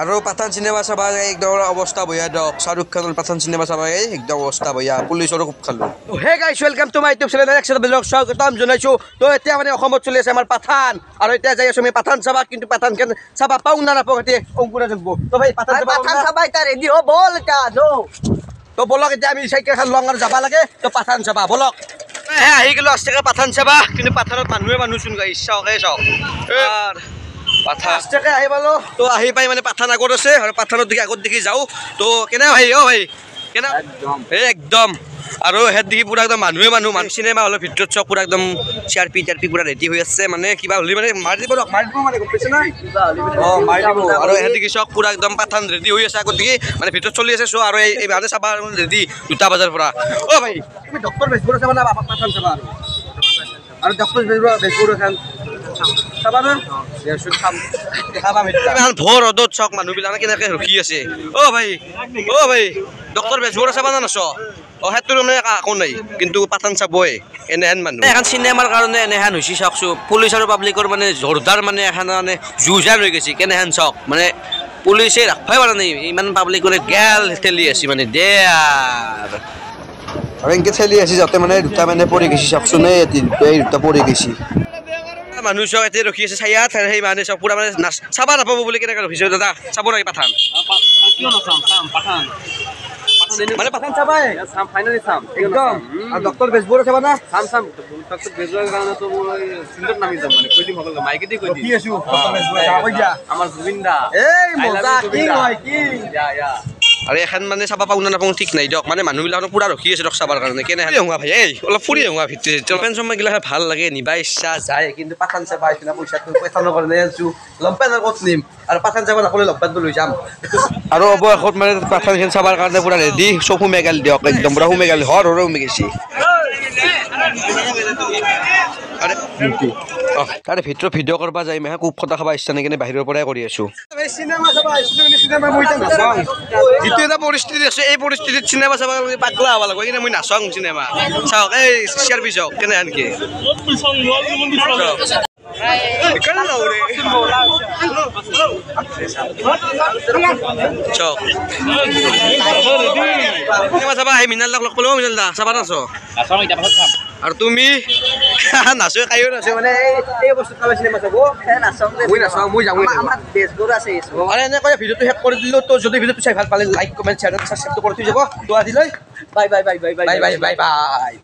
আৰু পাঠান চিনেমা চাবা একদম অৱস্থা বয়া দিয়ক শাহৰুখ খানৰ পাঠান চিনেমা চাবা একদম অৱস্থা বয়া পুলিচৰো খুব খালো হে গাইছ welcome to my YouTube channel একসাথে ব্লগ স্বাগতম জনাইছো তো এতিয়া মানে অসমত চলি আছে আমাৰ পাঠান আৰু এতিয়া যাই আছো আমি পাঠান চাবা কিন্তু পাঠান কেন চাবা পাও না নাপাও এতিয়া অংকুৰা যাব তো ভাই পাঠান চাবা এটা ৰেডি হ বল এটা যো তো বলক এতিয়া আমি চাইকেল খান লং আৰু যাবা লাগে তো পাঠান চাবা বলক হে আহি গলো আস্তেকে পাঠান চাবা কিন্তু পাঠানত মানুহ চুন গাইছ চাওকে চাওক আর পাঠা আস্তেকে আহি পালো তো আহি পাই মানে পাঠান আগত আছে আৰু পাঠানত দেখি আগত দেখি যাও তো কেনে ভাই অ ভাই কেনে একদম আৰু হেড দেখি পুৰা একদম মানুহ চিনেমা হলৰ ভিতৰত চক পুৰা একদম চিআৰপি পুৰা ৰেডি হৈ আছে মানে কিবা হলি মানে মাৰি দিব মানে কৈছে না অ মাৰি দিব আৰু হেড দেখি চক পুৰা একদম পাঠান ৰেডি হৈ আছে আগত দেখি মানে ভিতৰত চলি আছে আৰু এই মানে চাবা ৰেডি 2টা বজাৰ পৰা অ ভাই তুমি ডক্টৰ বেজবুৰ চাবা না পাঠান চাবা আৰু ডক্টৰ বেজবুৰ খান চাবা না ভোৰ ৰ'দত চক মানুহবিলাক কেনেকৈ ৰখি আছে অ ভাই ডক্টৰ বেজবুৰ চাবা না নাচ অ সেইটো মানে একো নাই কিন্তু পাঠান চাবই এনেহেন মানুহ এখন চিনেমাৰ কাৰণে এনেহেন হৈছে চাওকচো পুলিচ আৰু পাব্লিকৰ মানে জোৰদাৰ মানে এখন মানে যুঁজাৰ হৈ গৈছে কেনেহেন চাওক মানে পুলিচে ৰাখবাই পৰা নাই ইমান পাব্লিকৰে গেল ঠেলি আছে মানে দে আৰু এনেকৈ ঠেলি আছে যাতে মানে দুটা মানে পৰি গৈছে চাওকচোন এই দুটা পৰি গৈছে মানুহ চক এতিয়া ৰখি আছে চাইয়াত সেই মানে চক পুৰা মানে চাবা নাপাব বুলি কেনেকৈ ৰখিছে দাদা চাব লাগে পাঠান মানে পাঠান চাবাই চাম ফাইনালি চাম একদম আৰু ডক্টৰ বেজবুৰ চাবা না চাম ডক্টৰ বেজবুৰৰ কাৰণে তো মই চিন্তাত নামি যাম মানে কৈ দিম সকল মাইকেদি কৈ দিম কি আছো ডক্টৰ বেজবুৰ চাবা দিয়া আমাৰ গোবিন্দা এই মজা কি হয় কি ইয়া আৰু এখন মানে চাবা পাও না নাপাও ঠিক নাই দিয়ক মানে মানুহবিলাক পুৰা ৰখি আছে ডক চাবৰ কাৰণে কেনে হোৱা ভাই এই অলপ ফুৰি হোৱা ভিতৰত পেঞ্চন মাগিলে ভাল লাগে নিবা ইচ্ছা যায় কিন্তু পাঠান চাবা আহিছিলা পইচাটো পেঞ্চনৰ কাৰণে আছো লম্পেনৰ ক'ত নিম আৰু পাঠান চাবা নকলে লম্পেনটো লৈ যাম আৰু অৱশেষত মানে পাঠানখন চাবৰ কাৰণে পুৰা ৰেডি চব সোমাই গেল দিয়ক একদম পুৰা সোমাই গেল হৰ সোমাই গৈছে তাৰে ভিতৰত ভিডিঅ' কৰিব যায় মেহে খুব ফটা খাব ইচ্ছা নাই কিনে বাহিৰৰ পৰাই কৰি আছো যিটো এটা পৰিস্থিতি আছে এই পৰিস্থিতিত চিনেমা চাব পাগলা হ'ব লাগিব কিন্তু মই নাচাওঁ চিনেমা চাওক এই চিআৰপি চাওক কেনে আনকি চাবা সেই মিনালদাক লগ পালো মিনালদা চাবা নাচ আৰু তুমি নাচো কাইও নাচো মানে এই বস্তু খালে চিনেমা চাব মই নাচাওঁ মই যাওঁ আৰু এনেকৈ ভিডিঅ'টো শেষ কৰি দিলোঁ তো যদি ভিডিঅ'টো চাই ভাল পালে লাইক কমেণ্ট শ্বেয়াৰ ছাবস্ক্ৰাইব কৰি থৈ যাব তো আজিলৈ বাই